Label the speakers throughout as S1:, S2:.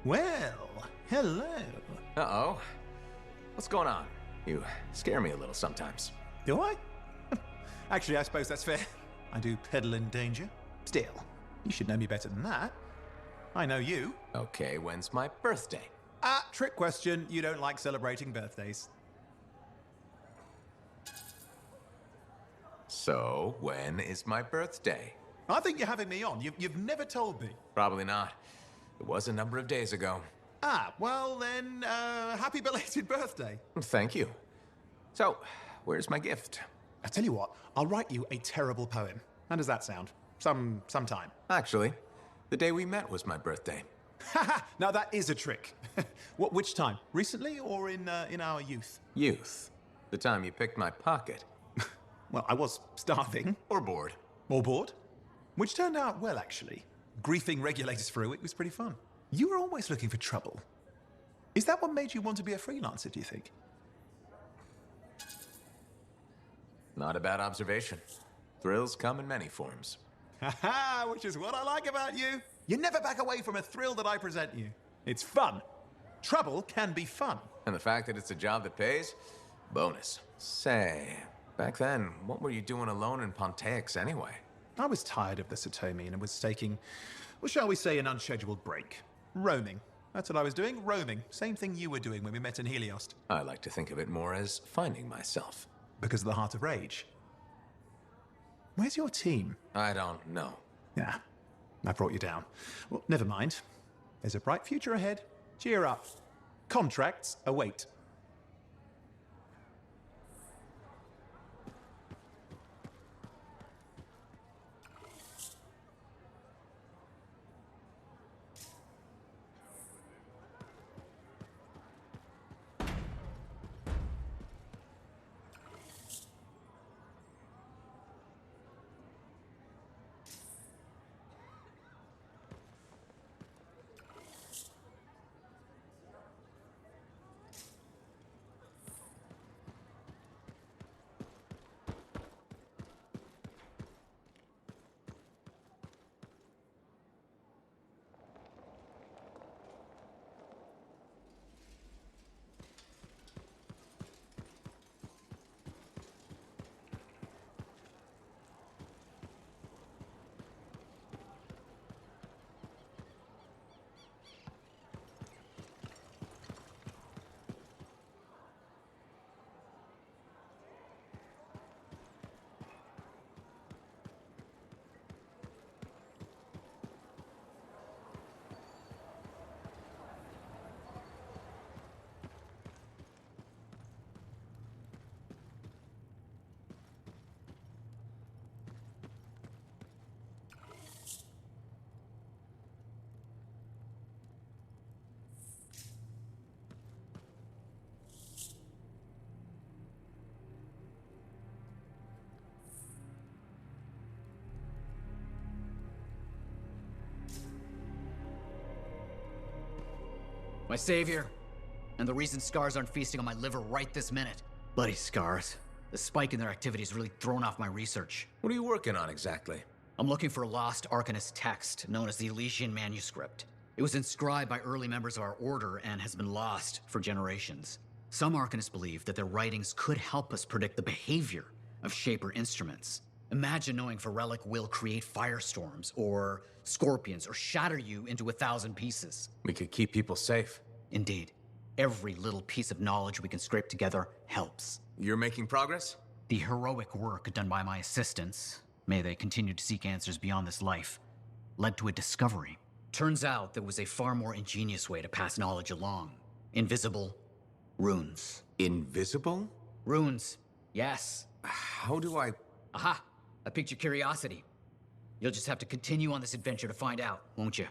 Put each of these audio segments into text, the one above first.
S1: Well, hello.
S2: Uh-oh. What's going on? You scare me a little sometimes.
S1: Do I? Actually, I suppose that's fair. I do peddle in danger. Still, you should know me better than that. I know you.
S2: Okay, when's my birthday?
S1: Trick question. You don't like celebrating birthdays.
S2: So, when is my birthday?
S1: I think you're having me on. You've never told me.
S2: Probably not. It was a number of days ago.
S1: Well then, happy belated birthday.
S2: Thank you. So, where's my gift?
S1: I tell you what, I'll write you a terrible poem. How does that sound? Sometime.
S2: Actually, the day we met was my birthday.
S1: Haha, now that is a trick. Which time? Recently or in our youth?
S2: Youth. The time you picked my pocket.
S1: Well, I was starving.
S2: Or bored.
S1: Or bored. Which turned out well, actually. Griefing regulators for a week was pretty fun. You were always looking for trouble. Is that what made you want to be a freelancer, do you think?
S2: Not a bad observation. Thrills come in many forms.
S1: Haha, which is what I like about you. You never back away from a thrill that I present you. It's fun. Trouble can be fun.
S2: And the fact that it's a job that pays? Bonus. Say, back then, what were you doing alone in Pontiacs anyway?
S1: I was tired of the Satomi and was taking, well, shall we say, an unscheduled break. Roaming. That's what I was doing, roaming. Same thing you were doing when we met in Heliost.
S2: I like to think of it more as finding myself.
S1: Because of the Heart of Rage. Where's your team?
S2: I don't know.
S1: Yeah, I brought you down. Well, never mind. There's a bright future ahead. Cheer up. Contracts await.
S3: My savior, and the reason scars aren't feasting on my liver right this minute. Bloody scars. The spike in their activity has really thrown off my research.
S2: What are you working on exactly?
S3: I'm looking for a lost Arcanist text known as the Elysian Manuscript. It was inscribed by early members of our order and has been lost for generations. Some Arcanists believe that their writings could help us predict the behavior of Shaper instruments. Imagine knowing if a relic will create firestorms, or scorpions, or shatter you into 1,000 pieces.
S2: We could keep people safe.
S3: Indeed. Every little piece of knowledge we can scrape together helps.
S2: You're making progress?
S3: The heroic work done by my assistants, may they continue to seek answers beyond this life, led to a discovery. Turns out there was a far more ingenious way to pass knowledge along. Invisible runes.
S2: Invisible?
S3: Runes, yes.
S2: How do I...
S3: Aha! I piqued your curiosity. You'll just have to continue on this adventure to find out, won't you?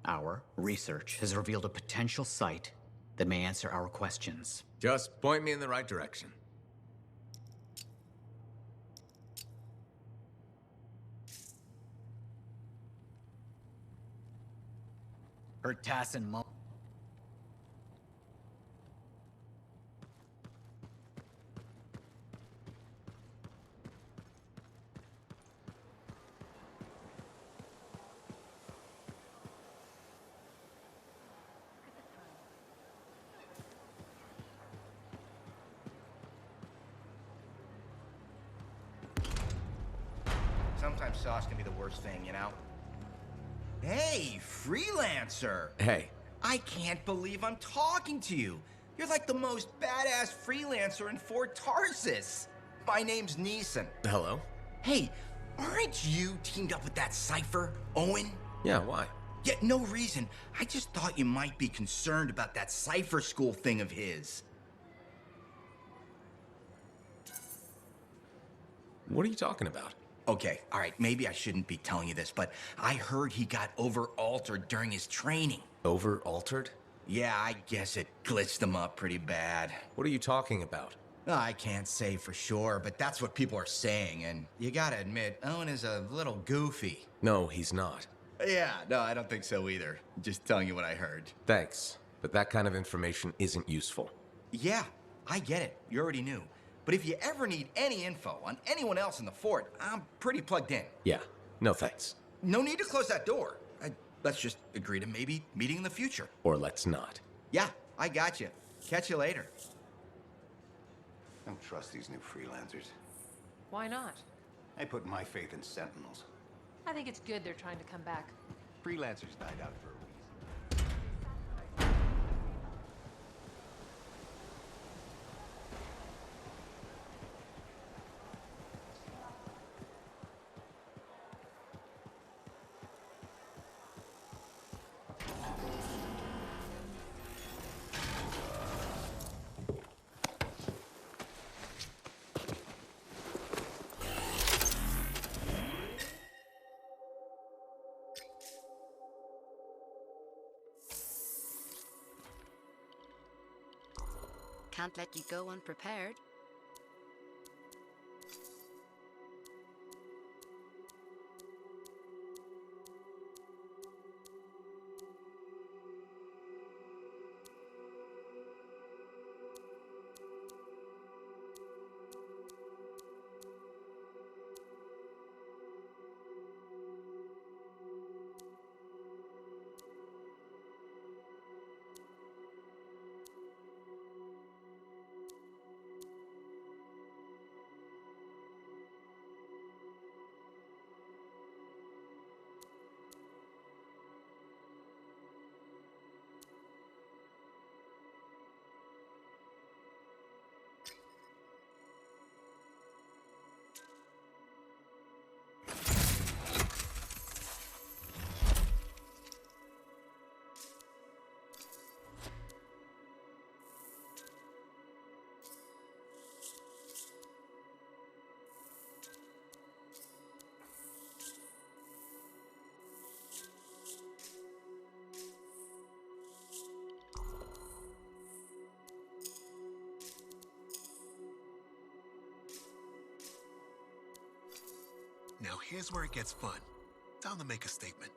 S3: Our research has revealed a potential site that may answer our questions.
S2: Just point me in the right direction.
S3: Heard Tass and Mo.
S4: lifetime sauce can be the worst thing, you know? Hey, freelancer!
S2: Hey,
S4: I can't believe I'm talking to you. You're like the most badass freelancer in Fort Tarsus. My name's Neeson.
S2: hello?
S4: Hey, aren't you teamed up with that cipher, Owen?
S2: Yeah, why?
S4: Yeah, no reason. I just thought you might be concerned about that cipher school thing of his.
S2: What are you talking about?
S4: Okay, all right, maybe I shouldn't be telling you this, but I heard he got over-altered during his training.
S2: Over-altered?
S4: Yeah, I guess it glitched him up pretty bad.
S2: What are you talking about?
S4: I can't say for sure, but that's what people are saying, and you gotta admit, Owen is a little goofy.
S2: No, he's not.
S4: Yeah, no, I don't think so either. Just telling you what I heard.
S2: Thanks, but that kind of information isn't useful.
S4: Yeah, I get it. You already knew. But if you ever need any info on anyone else in the fort, I'm pretty plugged in.
S2: Yeah, no thanks.
S4: No need to close that door. Let's just agree to maybe meeting in the future.
S2: Or let's not.
S4: Yeah, I got you. Catch you later.
S5: Don't trust these new freelancers.
S6: Why not?
S5: I put my faith in Sentinels.
S6: I think it's good they're trying to come back.
S5: Freelancers died out for a reason.
S7: Can't let you go unprepared.
S8: Now here's where it gets fun. Time to make a statement.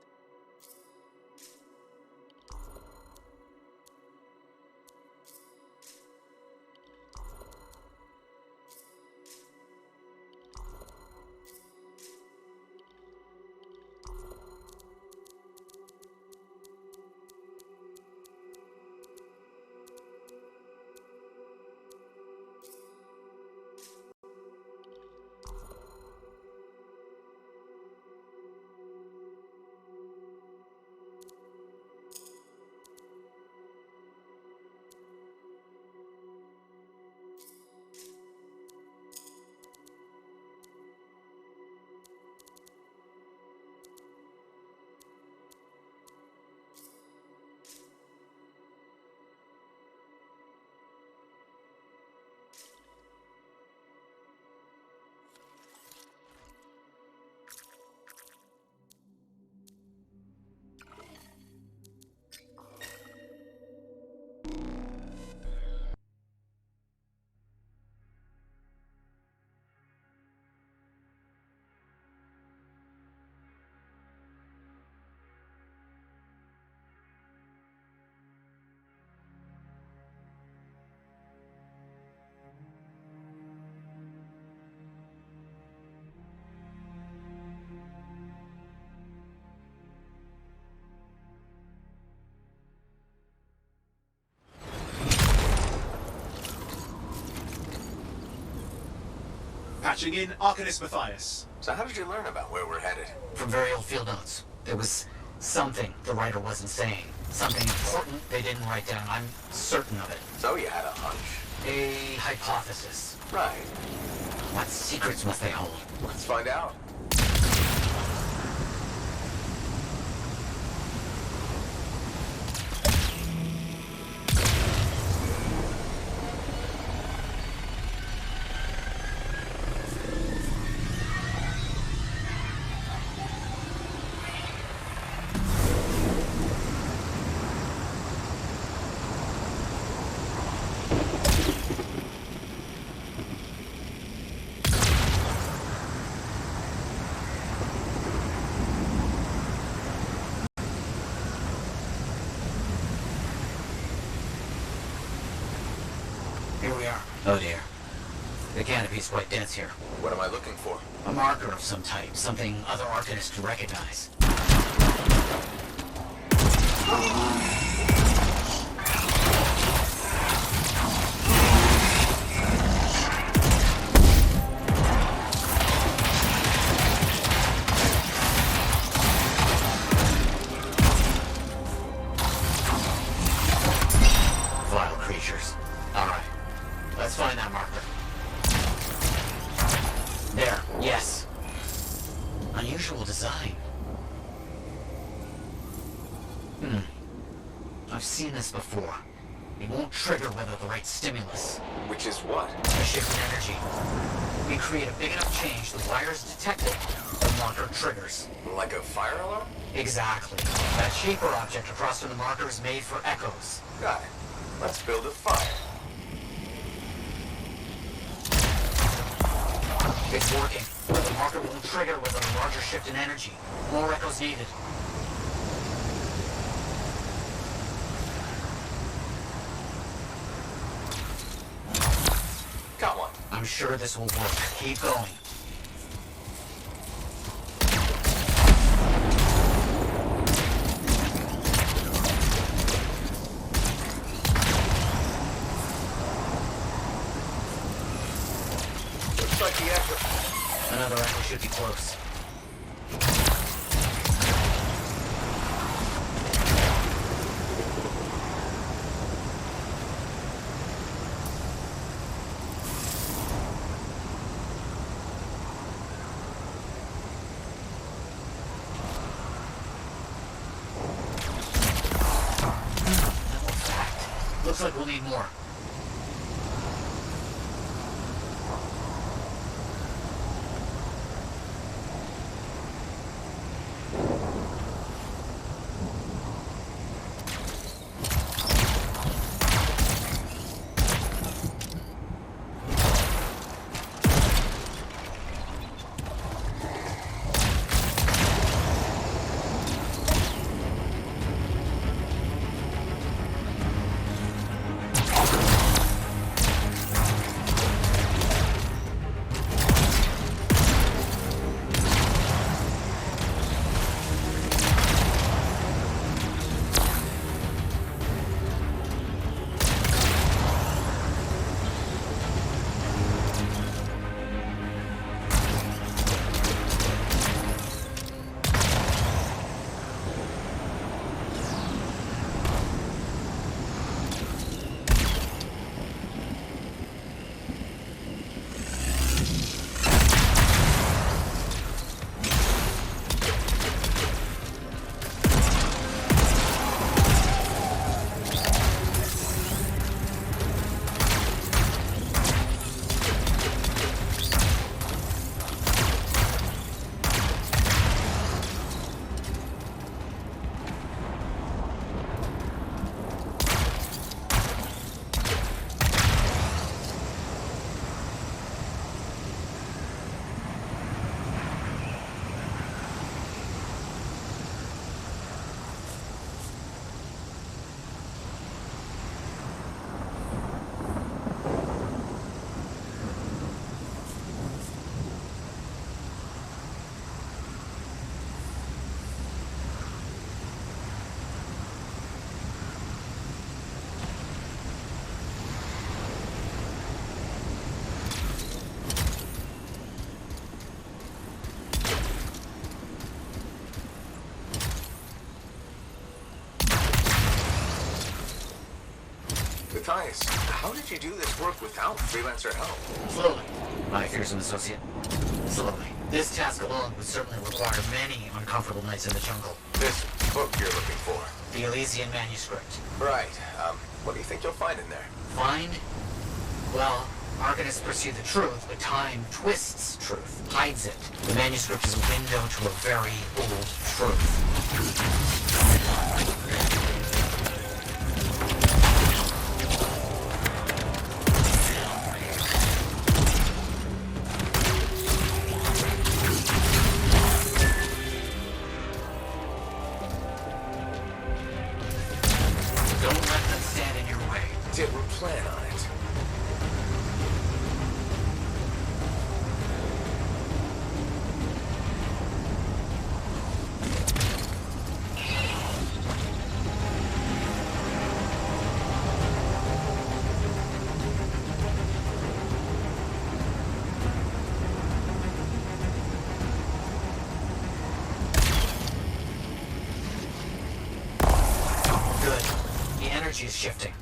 S9: Patching in Arcanist Matthias.
S2: So how did you learn about where we're headed?
S3: From very old field notes. There was something the writer wasn't saying. Something important they didn't write down. I'm certain of it.
S2: So you had a hunch.
S3: A hypothesis.
S2: Right.
S3: What secrets must they hold?
S2: Let's find out.
S3: Here we are. Oh dear. The canopy's quite dense here.
S2: What am I looking for?
S3: A marker of some type. Something other Arcanists could recognize. Vile creatures. Alright. Let's find that marker. There, yes. Unusual design. I've seen this before. It won't trigger without the right stimulus.
S2: Which is what?
S3: A shift in energy. We create a big enough change, the wires detect it, the marker triggers.
S2: Like a fire alarm?
S3: Exactly. That shape or object across from the marker is made for echoes.
S2: Got it. Let's build a fire.
S3: It's working, but the marker won't trigger without a larger shift in energy. More echoes needed.
S2: Got one.
S3: I'm sure this will work. Keep going.
S2: Looks like the echo.
S3: Another echo should be close. Looks like we'll need more.
S2: Matthias, how did you do this work without freelancer help?
S3: Slowly, my fearsome associate. Slowly. This task alone would certainly require many uncomfortable nights in the jungle.
S2: This book you're looking for.
S3: The Elysian manuscript.
S2: Right. What do you think you'll find in there?
S3: Find? Well, Arcanists pursue the truth, but time twists truth, hides it. The manuscript is a window to a very old truth. Don't let them stand in your way.
S2: Did we plan on it?
S3: Good. The energy is shifting.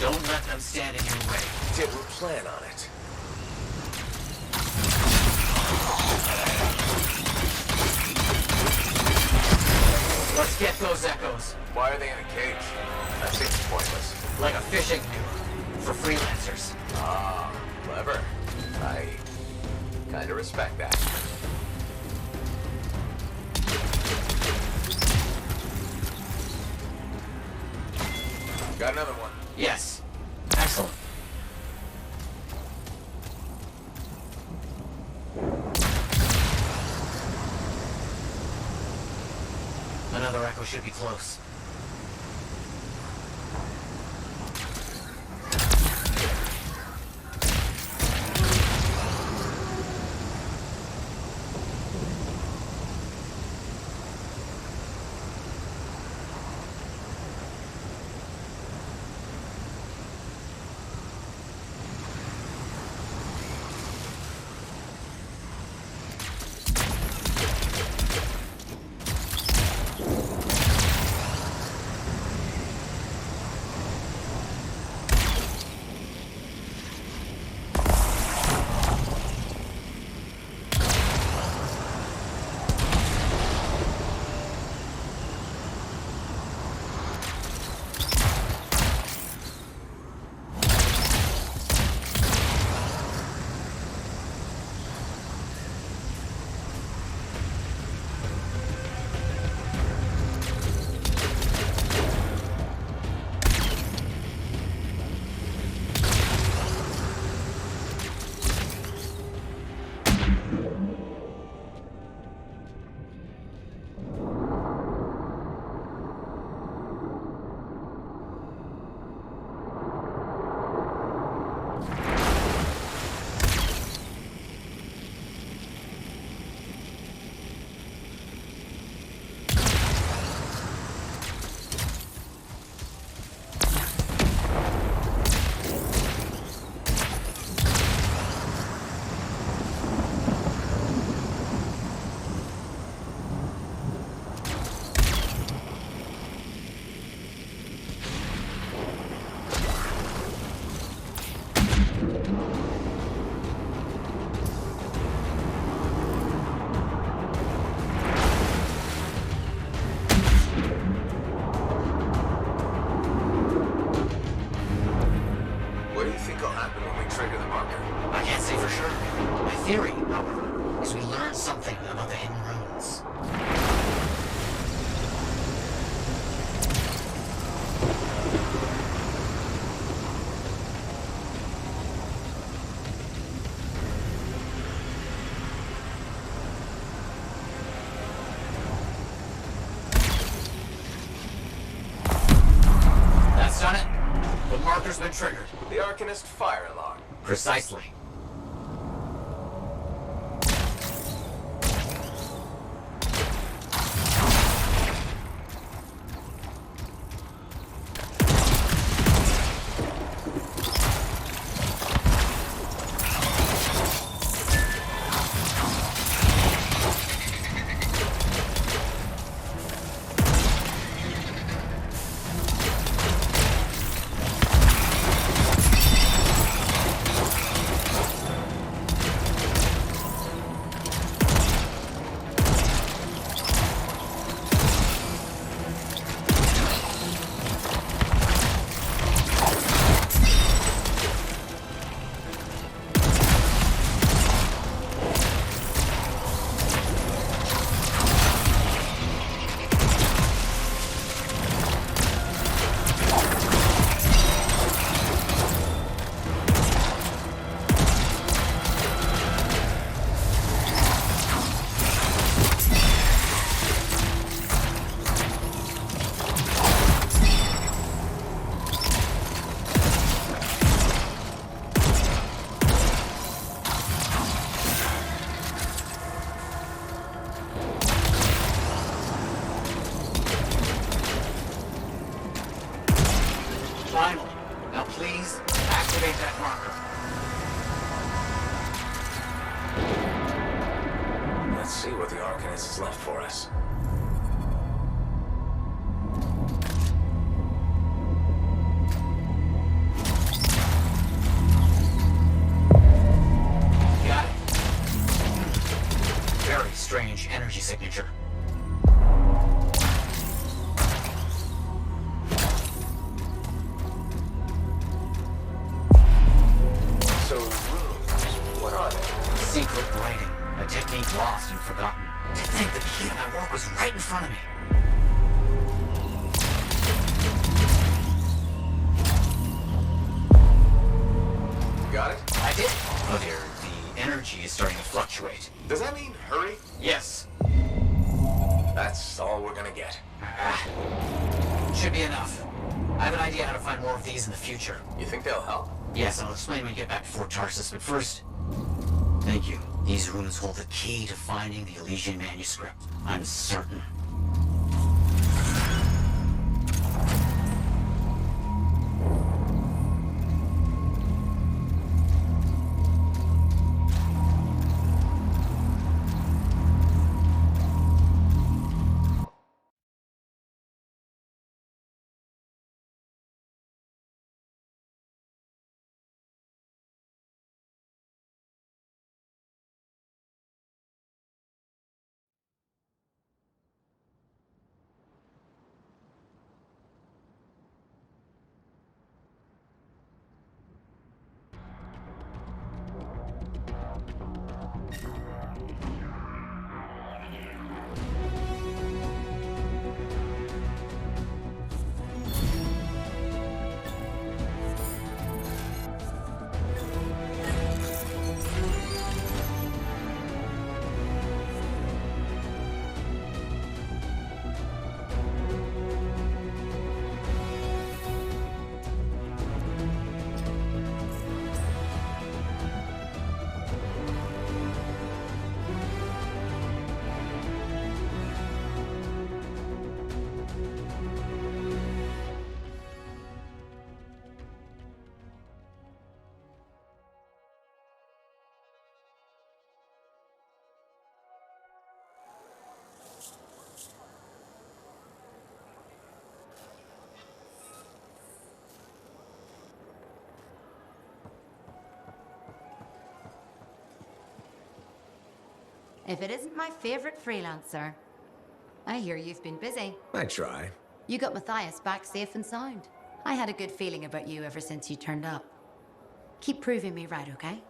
S3: Don't let them stand in your way.
S2: Did we plan on it?
S3: Let's get those echoes.
S2: Why are they in a cage? That seems pointless.
S3: Like a fishing lure for freelancers.
S2: Ah, clever. I kinda respect that. Got another one.
S3: Yes. Excellent. Another echo should be close. Disruptor's been triggered.
S2: The Arcanist fire alarm.
S3: Precisely. Finally. Now please, activate that marker.
S2: Let's see what the Arcanist has left for us.
S3: Got it. Very strange energy signature.
S2: So, runes, what are they?
S3: Secret writing. A technique lost and forgotten. To think the key to my work was right in front of me.
S2: Got it?
S3: I did. Oh dear, the energy is starting to fluctuate.
S2: Does that mean hurry?
S3: Yes.
S2: That's all we're gonna get.
S3: Should be enough. I have an idea how to find more of these in the future.
S2: You think they'll help?
S3: Yes, I'll explain when we get back to Fort Tarsus, but first... Thank you. These runes hold the key to finding the Elysian manuscript. I'm certain.
S10: If it isn't my favorite freelancer. I hear you've been busy.
S2: I try.
S10: You got Matthias back safe and sound. I had a good feeling about you ever since you turned up. Keep proving me right, okay?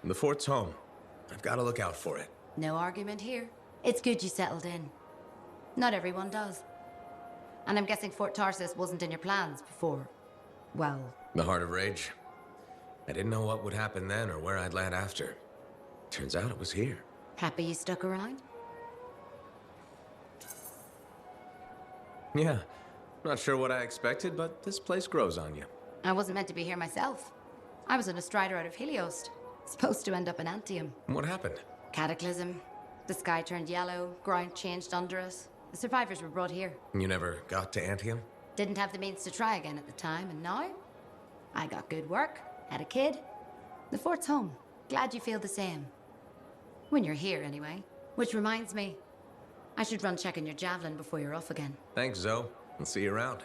S2: The fort's home. I've got to look out for it.
S10: No argument here. It's good you settled in. Not everyone does. And I'm guessing Fort Tarsus wasn't in your plans before, well...
S2: The Heart of Rage. I didn't know what would happen then or where I'd land after. Turns out it was here.
S10: Happy you stuck around?
S2: Yeah, not sure what I expected, but this place grows on you.
S10: I wasn't meant to be here myself. I was on a strider out of Helios. Supposed to end up in Anthem.
S2: What happened?
S10: Cataclysm. The sky turned yellow, ground changed under us. The survivors were brought here.
S2: You never got to Anthem?
S10: Didn't have the means to try again at the time, and now? I got good work, had a kid. The fort's home. Glad you feel the same. When you're here, anyway. Which reminds me, I should run checking your javelin before you're off again.
S2: Thanks, Zoe. I'll see you around.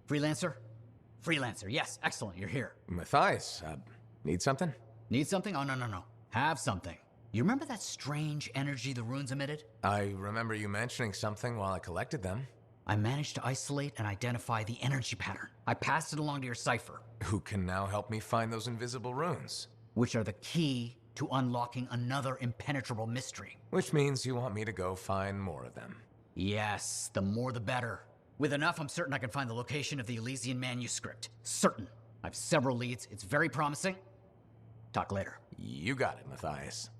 S3: Freelancer? Freelancer, yes, excellent, you're here.
S2: Matthias, need something?
S3: Need something? Oh, no. Have something. You remember that strange energy the runes emitted?
S2: I remember you mentioning something while I collected them.
S3: I managed to isolate and identify the energy pattern. I passed it along to your cipher.
S2: Who can now help me find those invisible runes?
S3: Which are the key to unlocking another impenetrable mystery.
S2: Which means you want me to go find more of them.
S3: Yes, the more the better. With enough, I'm certain I can find the location of the Elysian manuscript. Certain. I have several leads. It's very promising. Talk later.
S2: You got it, Matthias.